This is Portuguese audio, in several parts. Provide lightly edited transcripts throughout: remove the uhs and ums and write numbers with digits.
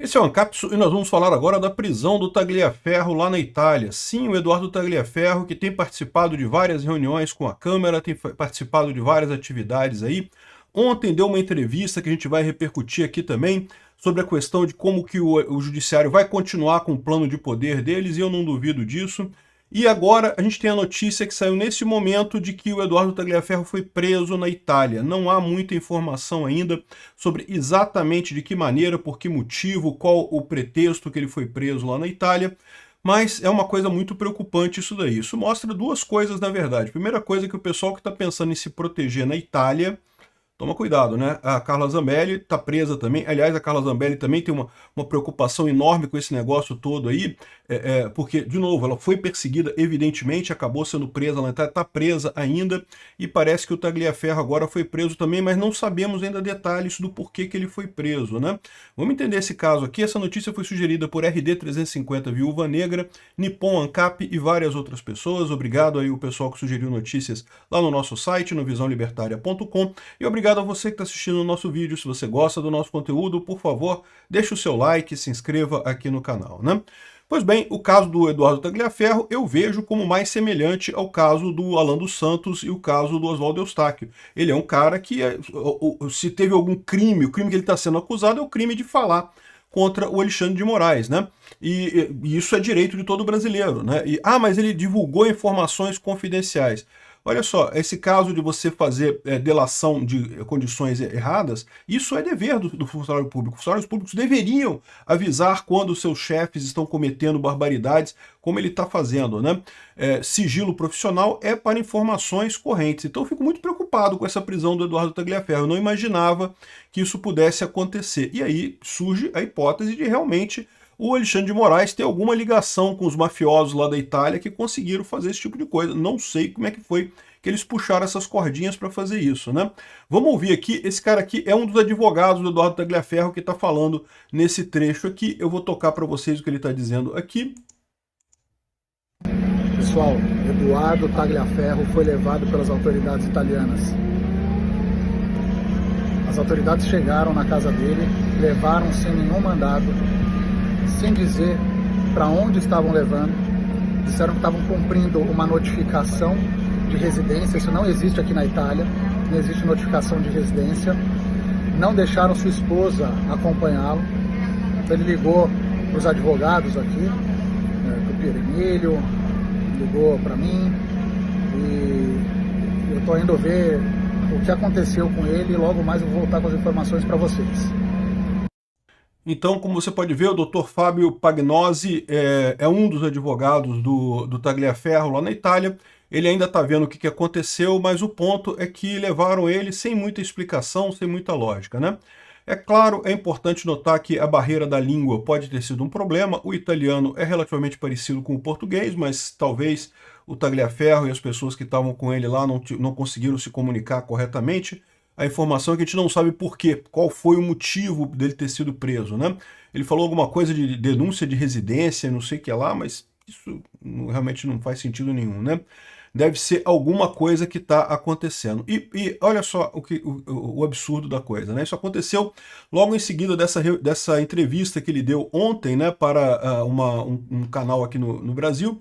Esse é o Ancapsu e nós vamos falar agora da prisão do Tagliaferro lá na Itália. Sim, o Eduardo Tagliaferro, que tem participado de várias reuniões com a Câmara, tem participado de várias atividades aí. Ontem deu uma entrevista que a gente vai repercutir aqui também sobre a questão de como que o Judiciário vai continuar com o plano de poder deles, e eu não duvido disso. E agora a gente tem a notícia que saiu nesse momento de que o Eduardo Tagliaferro foi preso na Itália. Não há muita informação ainda sobre exatamente de que maneira, por que motivo, qual o pretexto que ele foi preso lá na Itália, mas é uma coisa muito preocupante isso daí. Isso mostra duas coisas, na verdade. Primeira coisa é que o pessoal que está pensando em se proteger na Itália, toma cuidado, né? A Carla Zambelli está presa também. Aliás, a Carla Zambelli também tem uma preocupação enorme com esse negócio todo aí, porque, de novo, ela foi perseguida, evidentemente, acabou sendo presa, ela está presa ainda, e parece que o Tagliaferro agora foi preso também, mas não sabemos ainda detalhes do porquê que ele foi preso, né? Vamos entender esse caso aqui. Essa notícia foi sugerida por RD350 Viúva Negra, Nippon Ancap e várias outras pessoas. Obrigado aí o pessoal que sugeriu notícias lá no nosso site, no visãolibertaria.com, e obrigado a você que está assistindo o nosso vídeo. Se você gosta do nosso conteúdo, por favor, deixe o seu like, se inscreva aqui no canal, né? Pois bem, o caso do Eduardo Tagliaferro eu vejo como mais semelhante ao caso do Alan dos Santos e o caso do Oswaldo Eustáquio. Ele é um cara que, se teve algum crime, o crime que ele está sendo acusado é o crime de falar contra o Alexandre de Moraes, né? E isso é direito de todo brasileiro, né? Mas ele divulgou informações confidenciais. Olha só, esse caso de você fazer delação de condições erradas, isso é dever do funcionário público. Os funcionários públicos deveriam avisar quando os seus chefes estão cometendo barbaridades, como ele está fazendo, né? Sigilo profissional é para informações correntes. Então eu fico muito preocupado com essa prisão do Eduardo Tagliaferro. Eu não imaginava que isso pudesse acontecer. E aí surge a hipótese de realmente o Alexandre de Moraes ter alguma ligação com os mafiosos lá da Itália que conseguiram fazer esse tipo de coisa. Não sei como é que foi que eles puxaram essas cordinhas para fazer isso, né? Vamos ouvir aqui, esse cara aqui é um dos advogados do Eduardo Tagliaferro que está falando nesse trecho aqui. Eu vou tocar para vocês o que ele está dizendo aqui. Pessoal, Eduardo Tagliaferro foi levado pelas autoridades italianas. As autoridades chegaram na casa dele, levaram sem nenhum mandado, sem dizer para onde estavam levando. Disseram que estavam cumprindo uma notificação de residência. Isso não existe aqui na Itália, não existe notificação de residência. Não deixaram sua esposa acompanhá-lo. Ele ligou para os advogados aqui, para o Piero Emílio, ligou para mim, e eu estou indo ver o que aconteceu com ele e logo mais eu vou voltar com as informações para vocês. Então, como você pode ver, o Dr. Fábio Pagnosi é um dos advogados do Tagliaferro lá na Itália. Ele ainda está vendo o que aconteceu, mas o ponto é que levaram ele sem muita explicação, sem muita lógica, né? É claro, é importante notar que a barreira da língua pode ter sido um problema. O italiano é relativamente parecido com o português, mas talvez o Tagliaferro e as pessoas que estavam com ele lá não conseguiram se comunicar corretamente. A informação é que a gente não sabe por quê, qual foi o motivo dele ter sido preso, né? Ele falou alguma coisa de denúncia de residência, não sei o que lá, mas isso realmente não faz sentido nenhum, né? Deve ser alguma coisa que está acontecendo. E olha só o absurdo da coisa, né? Isso aconteceu logo em seguida dessa entrevista que ele deu ontem, né, para um canal aqui no Brasil,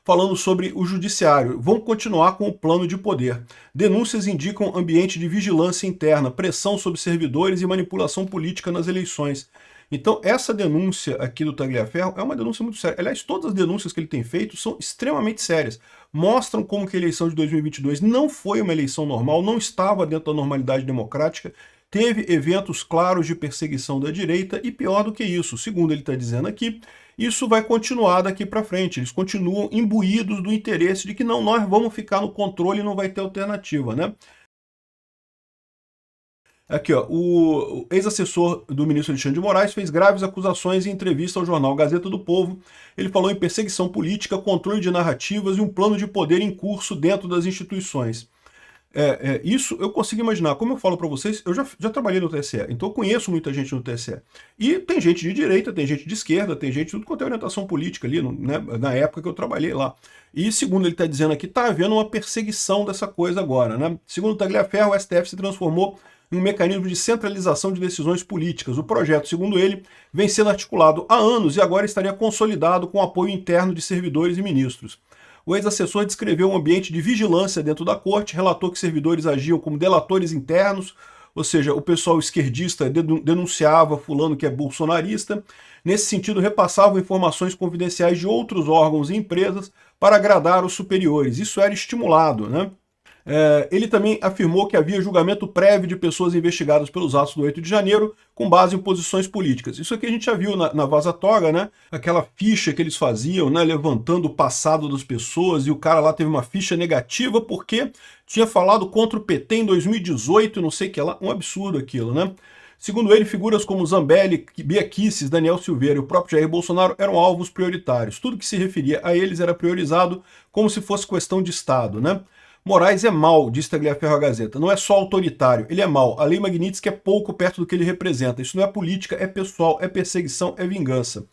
falando sobre o judiciário. Vão continuar com o plano de poder. Denúncias indicam ambiente de vigilância interna, pressão sobre servidores e manipulação política nas eleições. Então, essa denúncia aqui do Tagliaferro é uma denúncia muito séria. Aliás, todas as denúncias que ele tem feito são extremamente sérias. Mostram como que a eleição de 2022 não foi uma eleição normal, não estava dentro da normalidade democrática, teve eventos claros de perseguição da direita e, pior do que isso, segundo ele está dizendo aqui, isso vai continuar daqui para frente. Eles continuam imbuídos do interesse de que não, nós vamos ficar no controle e não vai ter alternativa, né? Aqui, ó, o ex-assessor do ministro Alexandre de Moraes fez graves acusações em entrevista ao jornal Gazeta do Povo. Ele falou em perseguição política, controle de narrativas e um plano de poder em curso dentro das instituições. Isso eu consigo imaginar. Como eu falo para vocês, eu já trabalhei no TSE, então eu conheço muita gente no TSE. E tem gente de direita, tem gente de esquerda, tem gente tudo quanto é orientação política ali, né, na época que eu trabalhei lá. E segundo ele está dizendo aqui, está havendo uma perseguição dessa coisa agora, né? Segundo o Tagliaferro, o STF se transformou em um mecanismo de centralização de decisões políticas. O projeto, segundo ele, vem sendo articulado há anos e agora estaria consolidado com apoio interno de servidores e ministros. O ex-assessor descreveu um ambiente de vigilância dentro da corte, relatou que servidores agiam como delatores internos, ou seja, o pessoal esquerdista denunciava fulano que é bolsonarista. Nesse sentido, repassavam informações confidenciais de outros órgãos e empresas para agradar os superiores. Isso era estimulado, né? Ele também afirmou que havia julgamento prévio de pessoas investigadas pelos atos do 8 de janeiro com base em posições políticas. Isso aqui a gente já viu na Vaza Toga, né? Aquela ficha que eles faziam, né? Levantando o passado das pessoas, e o cara lá teve uma ficha negativa porque tinha falado contra o PT em 2018, não sei o que lá. Um absurdo aquilo, né? Segundo ele, figuras como Zambelli, Bia Kicis, Daniel Silveira e o próprio Jair Bolsonaro eram alvos prioritários. Tudo que se referia a eles era priorizado como se fosse questão de Estado, né? Moraes é mau, diz Tagliaferro à Gazeta. Não é só autoritário, ele é mau. A lei Magnitsky é pouco perto do que ele representa. Isso não é política, é pessoal, é perseguição, é vingança.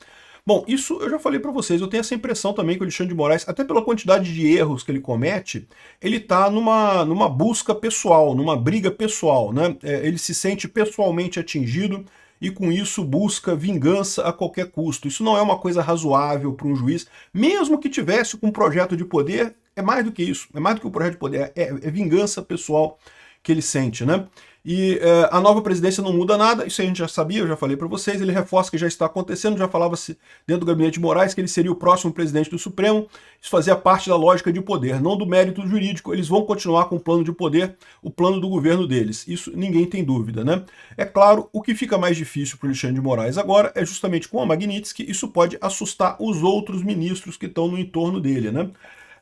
Bom, isso eu já falei para vocês. Eu tenho essa impressão também que o Alexandre de Moraes, até pela quantidade de erros que ele comete, ele está numa busca pessoal, numa briga pessoal, né? Ele se sente pessoalmente atingido e com isso busca vingança a qualquer custo. Isso não é uma coisa razoável para um juiz, mesmo que tivesse com um projeto de poder. É mais do que isso, é mais do que o projeto de poder, é vingança pessoal que ele sente, né? E a nova presidência não muda nada, isso a gente já sabia, eu já falei para vocês, ele reforça que já está acontecendo, já falava-se dentro do gabinete de Moraes que ele seria o próximo presidente do Supremo, isso fazia parte da lógica de poder, não do mérito jurídico. Eles vão continuar com o plano de poder, o plano do governo deles, isso ninguém tem dúvida, né? É claro, o que fica mais difícil para o Alexandre de Moraes agora é justamente com a Magnitsky, isso pode assustar os outros ministros que estão no entorno dele, né?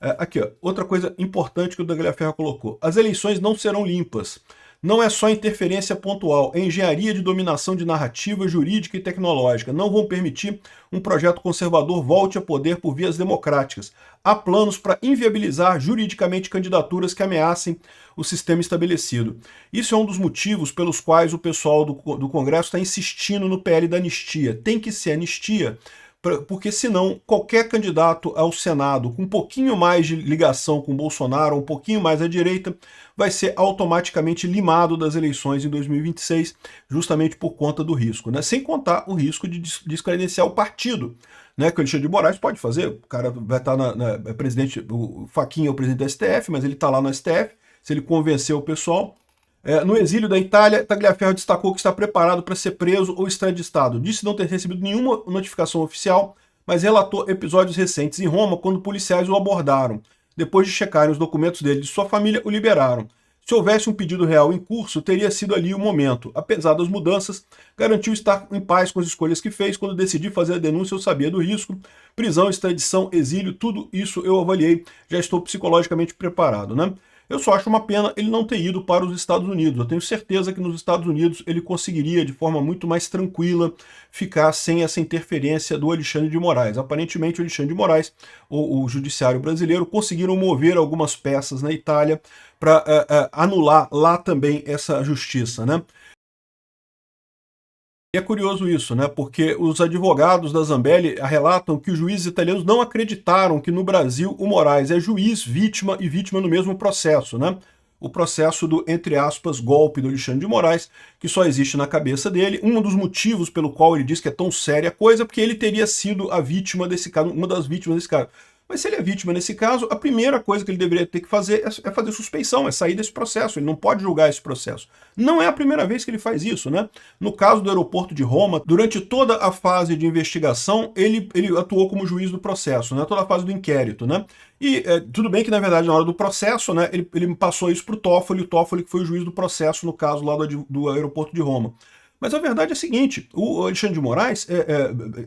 Aqui, ó, outra coisa importante que o Tagliaferro colocou. As eleições não serão limpas. Não é só interferência pontual, é engenharia de dominação de narrativa jurídica e tecnológica. Não vão permitir um projeto conservador volte a poder por vias democráticas. Há planos para inviabilizar juridicamente candidaturas que ameacem o sistema estabelecido. Isso é um dos motivos pelos quais o pessoal do Congresso está insistindo no PL da anistia. Tem que ser anistia, porque senão qualquer candidato ao Senado com um pouquinho mais de ligação com Bolsonaro, um pouquinho mais à direita, vai ser automaticamente limado das eleições em 2026, justamente por conta do risco, né? Sem contar o risco de descredenciar o partido, né? Que o Alexandre de Moraes pode fazer. O cara vai estar presidente, o Fachin é o presidente do STF, mas ele está lá no STF, se ele convencer o pessoal. No exílio da Itália, Tagliaferro destacou que está preparado para ser preso ou extraditado. Disse não ter recebido nenhuma notificação oficial, mas relatou episódios recentes em Roma, quando policiais o abordaram. Depois de checarem os documentos dele e de sua família, o liberaram. Se houvesse um pedido real em curso, teria sido ali o momento. Apesar das mudanças, garantiu estar em paz com as escolhas que fez. Quando decidi fazer a denúncia, eu sabia do risco. Prisão, extradição, exílio, tudo isso eu avaliei. Já estou psicologicamente preparado, né? Eu só acho uma pena ele não ter ido para os Estados Unidos. Eu tenho certeza que nos Estados Unidos ele conseguiria, de forma muito mais tranquila, ficar sem essa interferência do Alexandre de Moraes. Aparentemente, o Alexandre de Moraes, ou o judiciário brasileiro, conseguiram mover algumas peças na Itália para anular lá também essa justiça, né? E é curioso isso, né? Porque os advogados da Zambelli relatam que os juízes italianos não acreditaram que no Brasil o Moraes é juiz, vítima e vítima no mesmo processo, né? O processo do, entre aspas, golpe do Alexandre de Moraes, que só existe na cabeça dele. Um dos motivos pelo qual ele diz que é tão séria a coisa é porque ele teria sido a vítima desse caso, uma das vítimas desse caso. Mas se ele é vítima nesse caso, a primeira coisa que ele deveria ter que fazer é fazer suspeição, é sair desse processo. Ele não pode julgar esse processo. Não é a primeira vez que ele faz isso, né? No caso do aeroporto de Roma, durante toda a fase de investigação, ele atuou como juiz do processo, né? Toda a fase do inquérito, né? E tudo bem que, na verdade, na hora do processo, né, ele passou isso para o Toffoli que foi o juiz do processo no caso lá do aeroporto de Roma. Mas a verdade é a seguinte, o Alexandre de Moraes,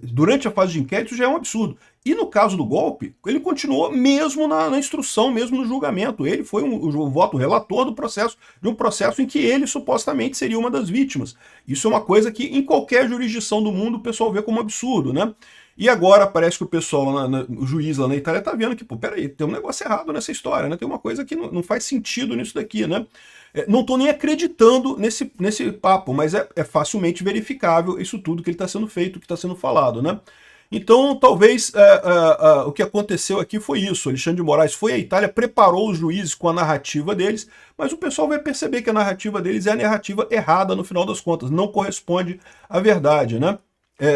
durante a fase de inquérito, já é um absurdo. E no caso do golpe, ele continuou mesmo na instrução, mesmo no julgamento. Ele foi o voto relator do processo, de um processo em que ele supostamente seria uma das vítimas. Isso é uma coisa que em qualquer jurisdição do mundo o pessoal vê como absurdo, né? E agora parece que o pessoal, o juiz lá na Itália está vendo que, pô, peraí, tem um negócio errado nessa história, né? Tem uma coisa que não faz sentido nisso daqui, né? Não estou nem acreditando nesse papo, mas é facilmente verificável isso tudo que ele está sendo feito, que está sendo falado, né? Então, talvez o que aconteceu aqui foi isso. Alexandre de Moraes foi à Itália, preparou os juízes com a narrativa deles, mas o pessoal vai perceber que a narrativa deles é a narrativa errada no final das contas, não corresponde à verdade, né?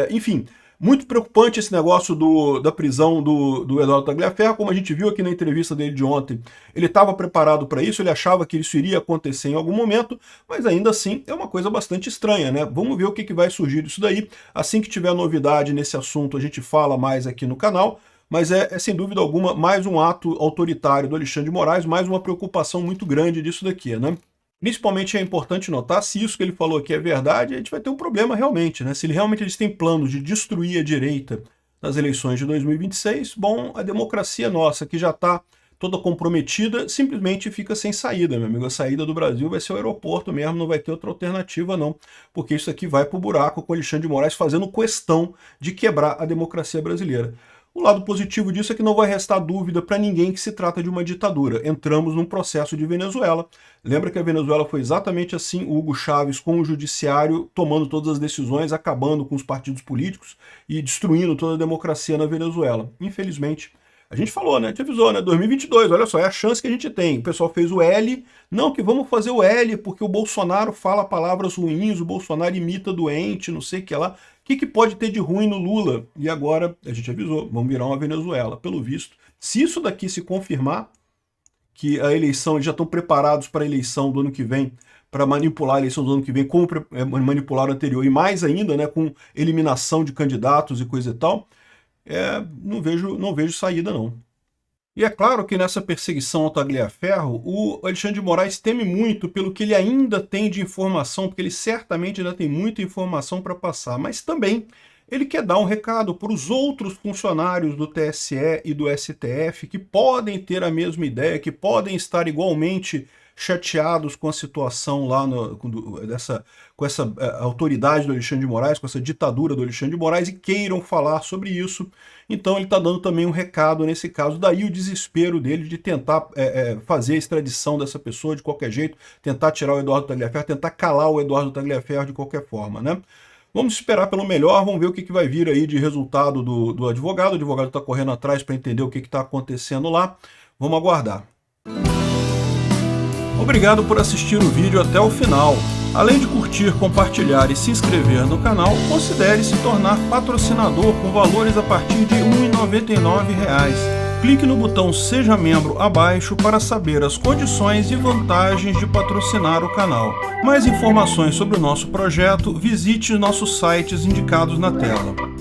Enfim, muito preocupante esse negócio da prisão do Eduardo Tagliaferro. Como a gente viu aqui na entrevista dele de ontem, ele estava preparado para isso, ele achava que isso iria acontecer em algum momento, mas ainda assim é uma coisa bastante estranha, né? Vamos ver o que vai surgir disso daí. Assim que tiver novidade nesse assunto, a gente fala mais aqui no canal, mas é sem dúvida alguma mais um ato autoritário do Alexandre de Moraes, mais uma preocupação muito grande disso daqui, né? Principalmente é importante notar, se isso que ele falou aqui é verdade, a gente vai ter um problema realmente, né? Se eles têm planos de destruir a direita nas eleições de 2026, bom, a democracia nossa, que já está toda comprometida, simplesmente fica sem saída, meu amigo. A saída do Brasil vai ser o aeroporto mesmo, não vai ter outra alternativa não, porque isso aqui vai para o buraco com o Alexandre de Moraes fazendo questão de quebrar a democracia brasileira. O lado positivo disso é que não vai restar dúvida para ninguém que se trata de uma ditadura. Entramos num processo de Venezuela. Lembra que a Venezuela foi exatamente assim, o Hugo Chávez com o judiciário tomando todas as decisões, acabando com os partidos políticos e destruindo toda a democracia na Venezuela. Infelizmente, a gente falou, né? A gente avisou, né? 2022, olha só, é a chance que a gente tem. O pessoal fez o L, não, que vamos fazer o L porque o Bolsonaro fala palavras ruins, o Bolsonaro imita doente, não sei o que lá. O que pode ter de ruim no Lula? E agora, a gente avisou, vamos virar uma Venezuela. Pelo visto, se isso daqui se confirmar, que a eleição, eles já estão preparados para a eleição do ano que vem, para manipular a eleição do ano que vem, como manipular a anterior, e mais ainda, né, com eliminação de candidatos e coisa e tal, não vejo saída não. E é claro que nessa perseguição ao Tagliaferro, o Alexandre de Moraes teme muito pelo que ele ainda tem de informação, porque ele certamente ainda tem muita informação para passar, mas também ele quer dar um recado para os outros funcionários do TSE e do STF que podem ter a mesma ideia, que podem estar igualmente chateados com a situação lá com essa autoridade do Alexandre de Moraes, com essa ditadura do Alexandre de Moraes, e queiram falar sobre isso. Então ele está dando também um recado nesse caso, daí o desespero dele de tentar fazer a extradição dessa pessoa de qualquer jeito, tentar tirar o Eduardo Tagliaferro, tentar calar o Eduardo Tagliaferro de qualquer forma, né? Vamos esperar pelo melhor, vamos ver o que vai vir aí de resultado do advogado. O advogado está correndo atrás para entender o que está acontecendo lá. Vamos aguardar. Obrigado por assistir o vídeo até o final. Além de curtir, compartilhar e se inscrever no canal, considere se tornar patrocinador com valores a partir de R$ 1,99. Clique no botão Seja Membro abaixo para saber as condições e vantagens de patrocinar o canal. Mais informações sobre o nosso projeto, visite nossos sites indicados na tela.